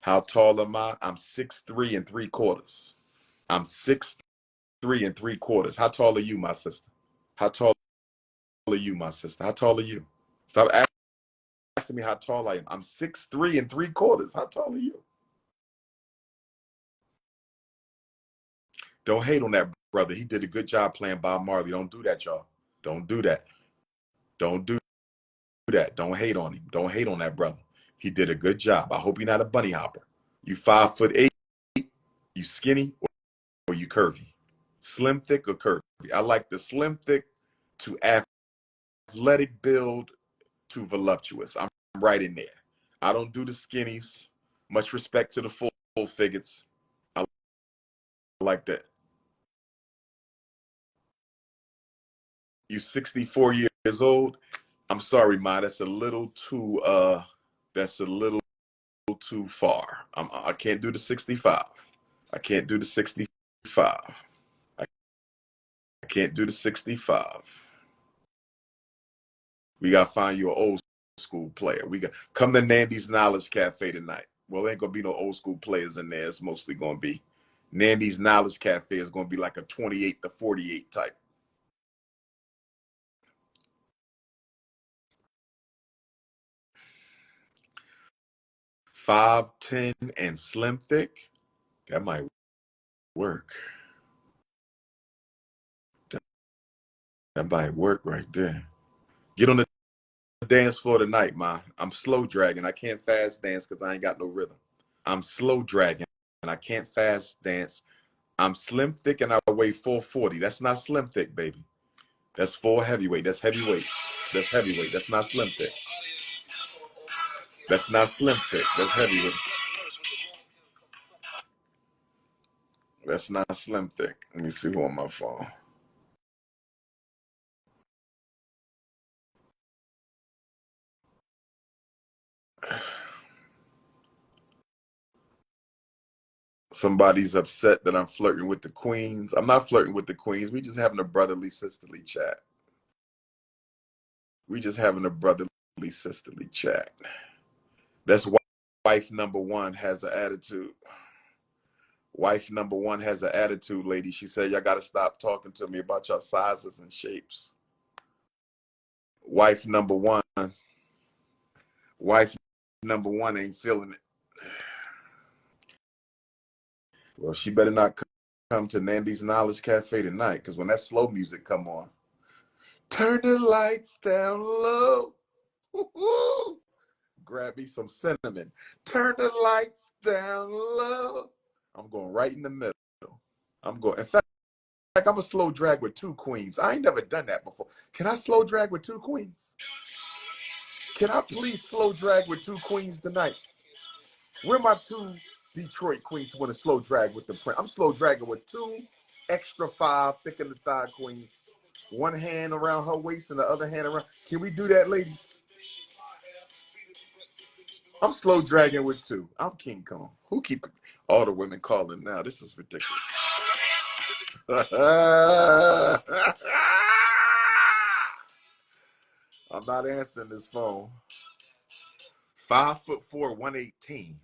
How tall am I? I'm 6'3 3/4. I'm 6'3 3/4. How tall are you, my sister? How tall are you, my sister? How tall are you? Stop asking me how tall I am. I'm 6'3 3/4. How tall are you? Don't hate on that brother. He did a good job playing Bob Marley. Don't do that, y'all. Don't do that. Don't do that. Don't hate on him. Don't hate on that brother. He did a good job. I hope you're not a bunny hopper. You 5'8", you skinny or you curvy? Slim, thick, or curvy? I like the slim, thick to athletic build to voluptuous. I'm right in there. I don't do the skinnies. Much respect to the full figures. I like that. You 64 years old. I'm sorry, Ma. That's a little too that's a little too far. I can't do the 65. I can't do the 65. I can't do the 65. We gotta find you an old school player. We got come to Nandy's Knowledge Cafe tonight. Well, there ain't gonna be no old school players in there. It's mostly gonna be Nandy's Knowledge Cafe is gonna be like a 28 to 48 type. 5'10" and slim thick. That might work. That might work right there. Get on the dance floor tonight, Ma. I'm slow dragging. I can't fast dance because I ain't got no rhythm. I'm slow dragging and I can't fast dance. I'm slim thick and I weigh 440. That's not slim thick, baby. That's full heavyweight. That's heavyweight. That's heavyweight. That's not slim thick. That's not slim thick. That's heavyweight. That's not slim thick. Let me see who on my phone. Somebody's upset that I'm flirting with the queens. I'm not flirting with the queens. We just having a brotherly, sisterly chat. We just having a brotherly, sisterly chat. That's why wife number one has an attitude. Wife number one has an attitude, lady. She said, y'all got to stop talking to me about your sizes and shapes. Wife number one, wife number one ain't feeling it. Well, she better not come to Nandy's Knowledge Cafe tonight, because when that slow music come on, turn the lights down low. Woo-hoo. Grab me some cinnamon. Turn the lights down low. I'm going right in the middle. I'm going. In fact, I'm a slow drag with two queens. I ain't never done that before. Can I slow drag with two queens? Can I please slow drag with two queens tonight? Where my two Detroit queens who want to slow drag with the print? I'm slow dragging with two extra 5 thick in the thigh queens. One hand around her waist and the other hand around. Can we do that, ladies? I'm slow dragging with two. I'm King Kong. Who keep all the women calling now? This is ridiculous. I'm not answering this phone. 5'4", 118.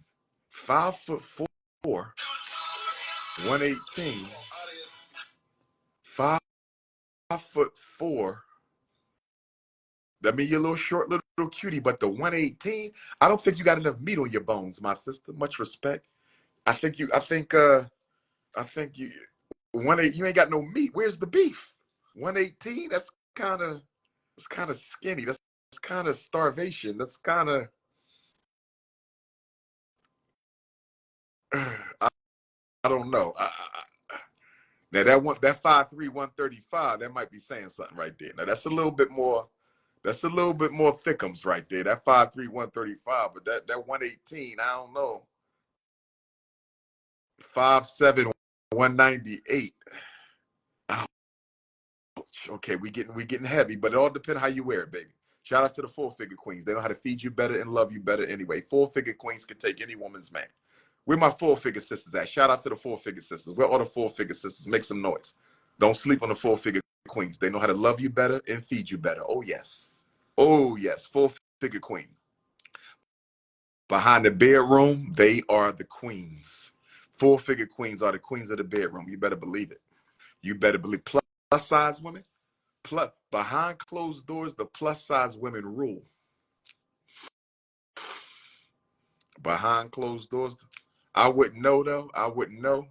5'4", 118. 5'4". That mean you're a little short, little cutie, but the 118, I don't think you got enough meat on your bones, my sister. Much respect. I think you 118, you ain't got no meat. Where's the beef? 118, that's kind of skinny. That's kind of starvation. That's kind of I don't know. Now that 5'3", 135, that might be saying something right there. Now that's a little bit more. That's a little bit more thickums right there. That 5'3", 135, but that 118, I don't know. 5'7", 198. Ouch. Okay, we getting heavy, but it all depends how you wear it, baby. Shout out to the 4-figure queens. They know how to feed you better and love you better anyway. 4-figure queens can take any woman's man. Where my 4-figure sisters at? Shout out to the 4-figure sisters. Where all the 4-figure sisters? Make some noise. Don't sleep on the 4-figure queens. They know how to love you better and feed you better. Oh yes. Oh yes. 4-figure queen. Behind the bedroom, they are the queens. 4-figure queens are the queens of the bedroom. You better believe it. You better believe. Plus size women. Plus, behind closed doors, the plus size women rule. Behind closed doors, I wouldn't know though. I wouldn't know.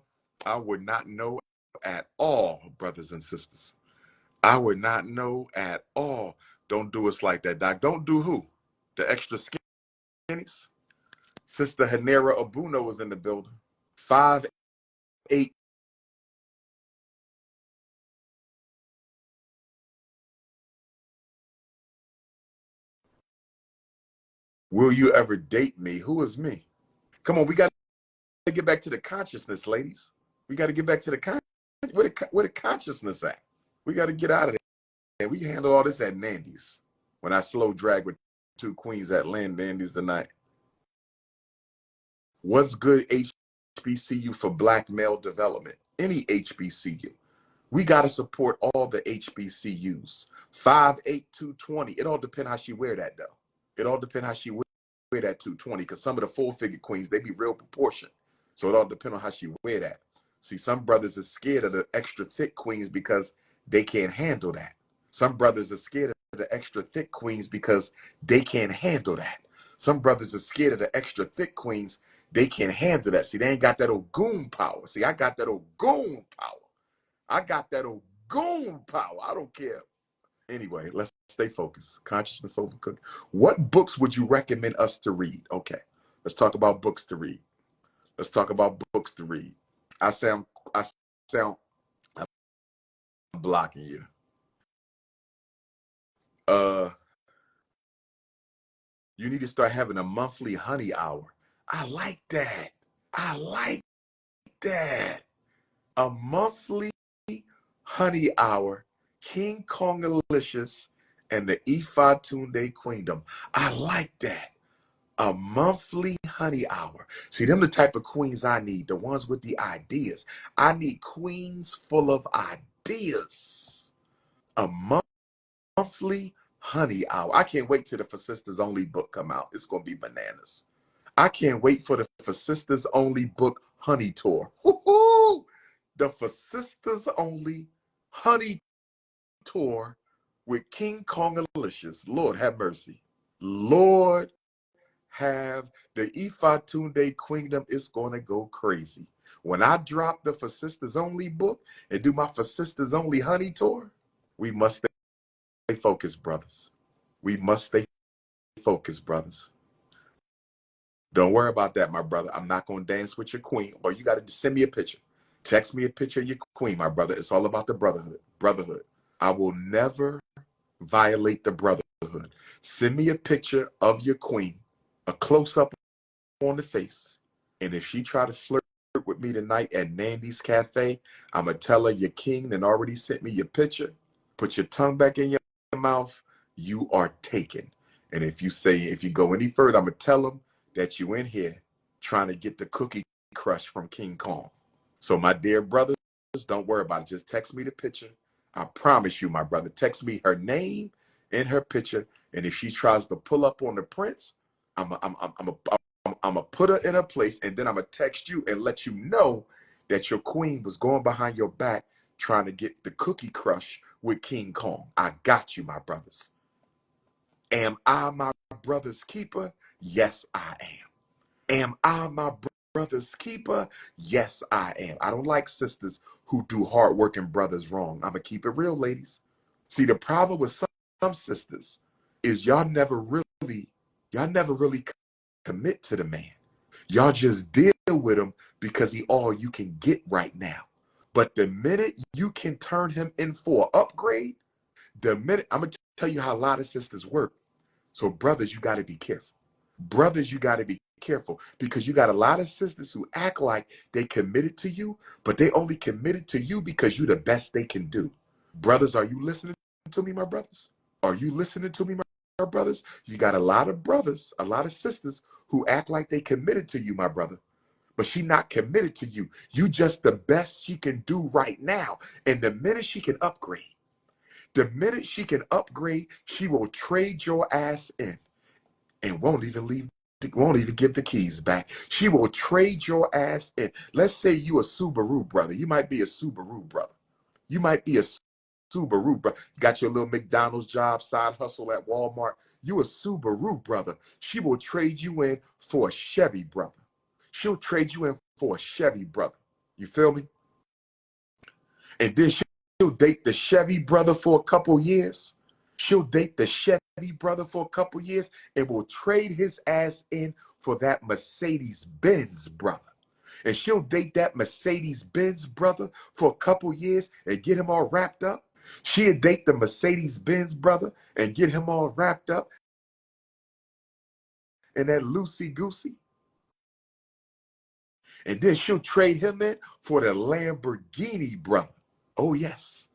I would not know at all, brothers and sisters. I would not know at all. Don't do us like that, Doc. Don't do who? The extra skinnies? Sister Hanera Abuno was in the building. 5'8". Will you ever date me? Who is me? Come on, we got to get back to the consciousness, ladies. We got to get back to the where the consciousness at. We got to get out of there. We can handle all this at Nandy's. When I slow drag with two queens at Nandy's tonight. What's good HBCU for black male development? Any HBCU. We got to support all the HBCUs. 5'8", 220. It all depends how she wear that, though. It all depends how she wear that 220, because some of the 4-figure queens, they be real proportion. So it all depends on how she wear that. See, some brothers are scared of the extra thick queens because they can't handle that. Some brothers are scared of the extra thick queens because they can't handle that. Some brothers are scared of the extra thick queens. They can't handle that. See, they ain't got that old goon power. See, I got that old goon power. I got that old goon power. I don't care. Anyway, let's stay focused. Consciousness over cooking. What books would you recommend us to read? Okay, let's talk about books to read. Let's talk about books to read. I sound, I'm blocking you. Uh, you need to start having a monthly honey hour. I like that. I like that. A monthly honey hour. King Kongalicious and the Ifa Tunde Queendom. I like that. A monthly honey hour. See, them the type of queens I need, the ones with the ideas. I need queens full of ideas. A monthly honey hour. I can't wait till the For Sisters Only book come out. It's going to be bananas. I can't wait for the For Sisters Only book honey tour. Woo-hoo! The For Sisters Only honey tour with King Kong Alicious. Lord have mercy. Lord have the Ifa Tunde Kingdom is going to go crazy. When I drop the For Sisters Only book and do my For Sisters Only honey tour, we must stay focused, brothers. We must stay focused, brothers. Don't worry about that, my brother. I'm not going to dance with your queen. Or you got to send me a picture. Text me a picture of your queen, my brother. It's all about the brotherhood. Brotherhood. I will never violate the brotherhood. Send me a picture of your queen, a close-up on the face. And if she try to flirt with me tonight at Nandy's Cafe, I'm going to tell her your king then already sent me your picture. Put your tongue back in your mouth. You are taken. And if you go any further, I'm going to tell them that you in here trying to get the cookie crush from King Kong. So my dear brothers, don't worry about it. Just text me the picture. I promise you, my brother, text me her name and her picture. And if she tries to pull up on the prince, I'm gonna put her in her place, and then I'm gonna text you and let you know that your queen was going behind your back trying to get the cookie crush with King Kong. I got you, my brothers. Am I my brother's keeper? Yes, I am. Am I my brother's keeper? Yes, I am. I don't like sisters who do hardworking brothers wrong. I'm gonna keep it real, ladies. See, the problem with some sisters is y'all never really commit to the man. Y'all just deal with him because he all you can get right now. But the minute you can turn him in for an upgrade, I'm gonna tell you how a lot of sisters work. So brothers, you got to be careful. Brothers, you got to be careful because you got a lot of sisters who act like they committed to you, but they only committed to you because you're the best they can do. Brothers, are you listening to me, my brothers? Are you listening to me, my brothers? You got a lot of brothers, a lot of sisters who act like they committed to you, my brother. But she not committed to you. You just the best she can do right now. And the minute she can upgrade, she will trade your ass in and won't even give the keys back. She will trade your ass in. Let's say you a Subaru brother. You might be a Subaru brother. You might be a Subaru brother. Got your little McDonald's job, side hustle at Walmart. You a Subaru brother. She will trade you in for a Chevy brother. She'll trade you in for a Chevy brother. You feel me? And then she'll date the Chevy brother for a couple years. She'll date the Chevy brother for a couple years and will trade his ass in for that Mercedes Benz brother. And she'll date that Mercedes Benz brother for a couple years and get him all wrapped up. She'll date the Mercedes Benz brother and get him all wrapped up in that loosey goosey. And then she'll trade him in for the Lamborghini brother. Oh, yes.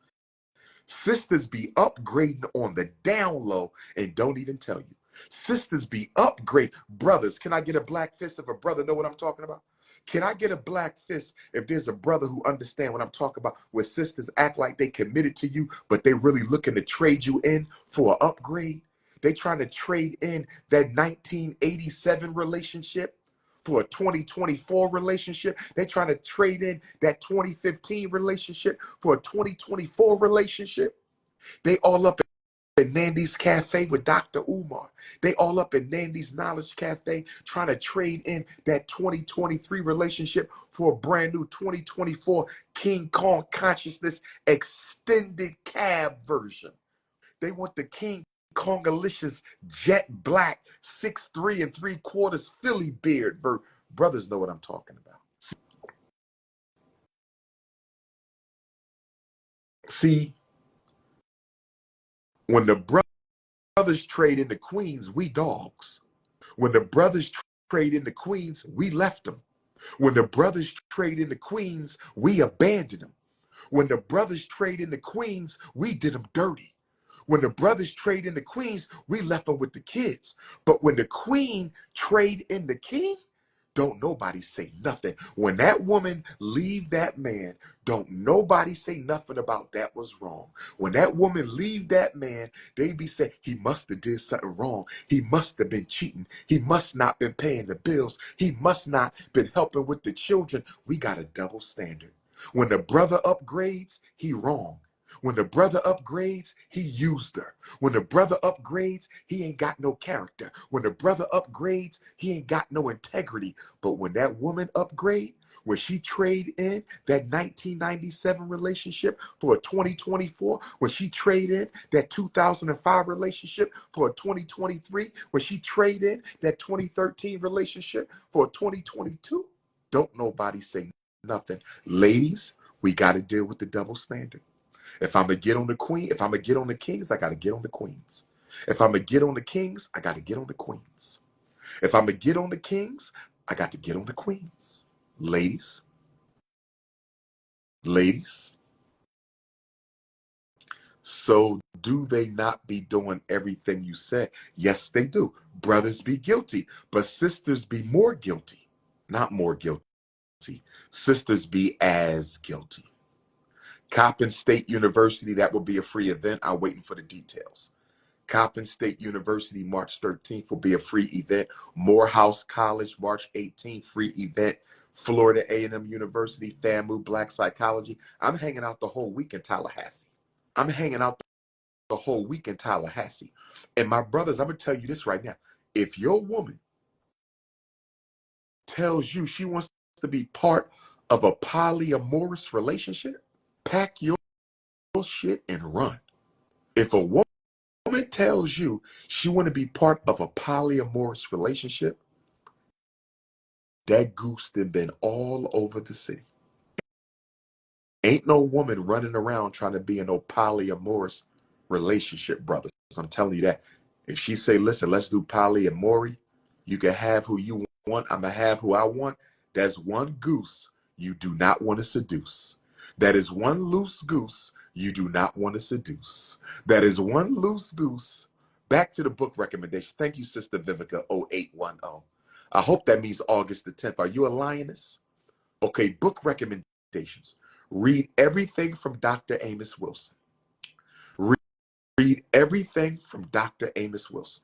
Sisters be upgrading on the down low and don't even tell you. Sisters be upgrade. Brothers, can I get a black fist if a brother know what I'm talking about? Can I get a black fist if there's a brother who understand what I'm talking about, where sisters act like they committed to you, but they really looking to trade you in for an upgrade? They trying to trade in that 1987 relationship for a 2024 relationship. They trying to trade in that 2015 relationship for a 2024 relationship. They all up in Nandy's Cafe with Dr. Umar. They all up in Nandy's Knowledge Cafe trying to trade in that 2023 relationship for a brand new 2024 King Kong Consciousness extended cab version. They want the King Kongalicious jet black 6'3" and 3/4 Philly beard. Brothers know what I'm talking about. See, when the brothers trade in the queens, we dogs. When the brothers trade in the queens, we left them. When the brothers trade in the queens, we abandoned them. When the brothers trade in the queens, we did them dirty. When the brothers trade in the queens, we left them with the kids. But when the queen trade in the king, don't nobody say nothing. When that woman leave that man, don't nobody say nothing about that was wrong. When that woman leave that man, they be saying he must have did something wrong. He must have been cheating. He must not been paying the bills. He must not been helping with the children. We got a double standard. When the brother upgrades, he wrong. When the brother upgrades, he used her. When the brother upgrades, he ain't got no character. When the brother upgrades, he ain't got no integrity. But when that woman upgrade, when she trade in that 1997 relationship for a 2024, when she trade in that 2005 relationship for a 2023, when she trade in that 2013 relationship for a 2022, don't nobody say nothing. Ladies, we got to deal with the double standard. If I'm gonna get on the queen, if I'm gonna get on the kings, I gotta get on the queens. If I'm gonna get on the kings, I gotta get on the queens. If I'm gonna get on the kings, I got to get on the queens. Ladies, ladies, so do they not be doing everything you said? Yes, they do. Brothers be guilty, but sisters be more guilty. Not more guilty. Sisters be as guilty. Coppin State University, that will be a free event. I'm waiting for the details. Coppin State University, March 13th will be a free event. Morehouse College, March 18th, free event. Florida A&M University, FAMU, Black Psychology. I'm hanging out the whole week in Tallahassee. I'm hanging out the whole week in Tallahassee. And my brothers, I'm going to tell you this right now. If your woman tells you she wants to be part of a polyamorous relationship, pack your shit and run. If a woman tells you she want to be part of a polyamorous relationship, that goose done been all over the city. Ain't no woman running around trying to be in no polyamorous relationship, brothers. I'm telling you that. If she say, listen, let's do polyamory, you can have who you want, I'm gonna have who I want. That's one goose you do not want to seduce. That is one loose goose you do not want to seduce. That is one loose goose. Back to the book recommendation. Thank you, Sister Vivica 0810. I hope that means August the 10th. Are you a lioness? Okay, book recommendations. Read everything from Dr. Amos Wilson. Read everything from Dr. Amos Wilson.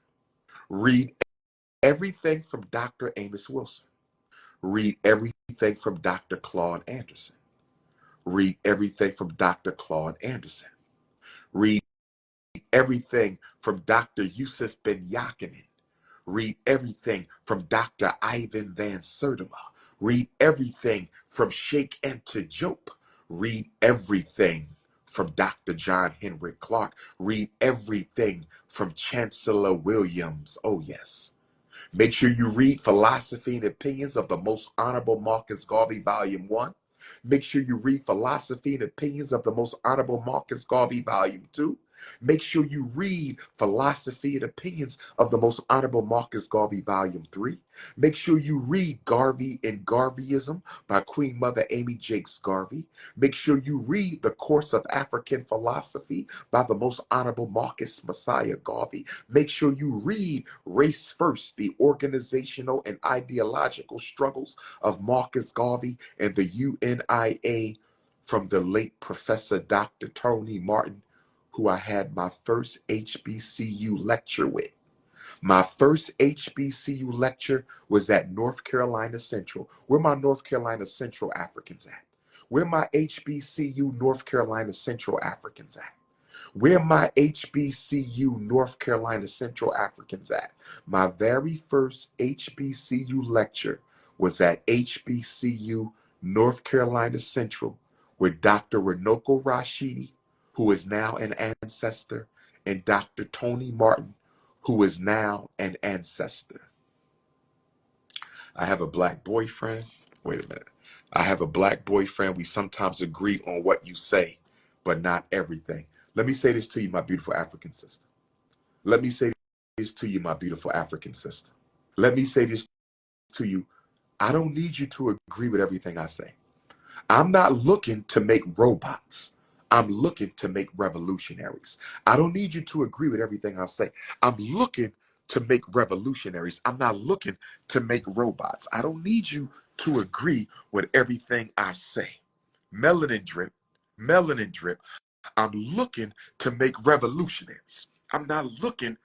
Read everything from Dr. Amos Wilson. Read everything from Dr. Claude Anderson. Read everything from Dr. Claude Anderson. Read everything from Dr. Yusuf Ben Yakinen. Read everything from Dr. Ivan Van Sertima. Read everything from Sheikh Enter Jope. Read everything from Dr. John Henrik Clark. Read everything from Chancellor Williams. Oh, yes. Make sure you read Philosophy and Opinions of the Most Honorable Marcus Garvey, Volume 1. Make sure you read Philosophy and Opinions of the Most Honorable Marcus Garvey, Volume 2. Make sure you read Philosophy and Opinions of the Most Honorable Marcus Garvey, Volume 3. Make sure you read Garvey and Garveyism by Queen Mother Amy Jakes Garvey. Make sure you read The Course of African Philosophy by the Most Honorable Marcus Messiah Garvey. Make sure you read Race First, the Organizational and Ideological Struggles of Marcus Garvey and the UNIA from the late Professor Dr. Tony Martin, who I had my first HBCU lecture with. My first HBCU lecture was at North Carolina Central. Where my North Carolina Central Africans at? Where my HBCU North Carolina Central Africans at? Where my HBCU North Carolina Central Africans at? My very first HBCU lecture was at HBCU North Carolina Central with Dr. Renoko Rashidi, who is now an ancestor, and Dr. Tony Martin, who is now an ancestor. I have a black boyfriend. Wait a minute. I have a black boyfriend. We sometimes agree on what you say, but not everything. Let me say this to you, my beautiful African sister. Let me say this to you, my beautiful African sister. Let me say this to you. I don't need you to agree with everything I say. I'm not looking to make robots. I'm looking to make revolutionaries. I don't need you to agree with everything I say. I'm looking to make revolutionaries. I'm not looking to make robots. I don't need you to agree with everything I say. Melanin drip, melanin drip. I'm looking to make revolutionaries. I'm not looking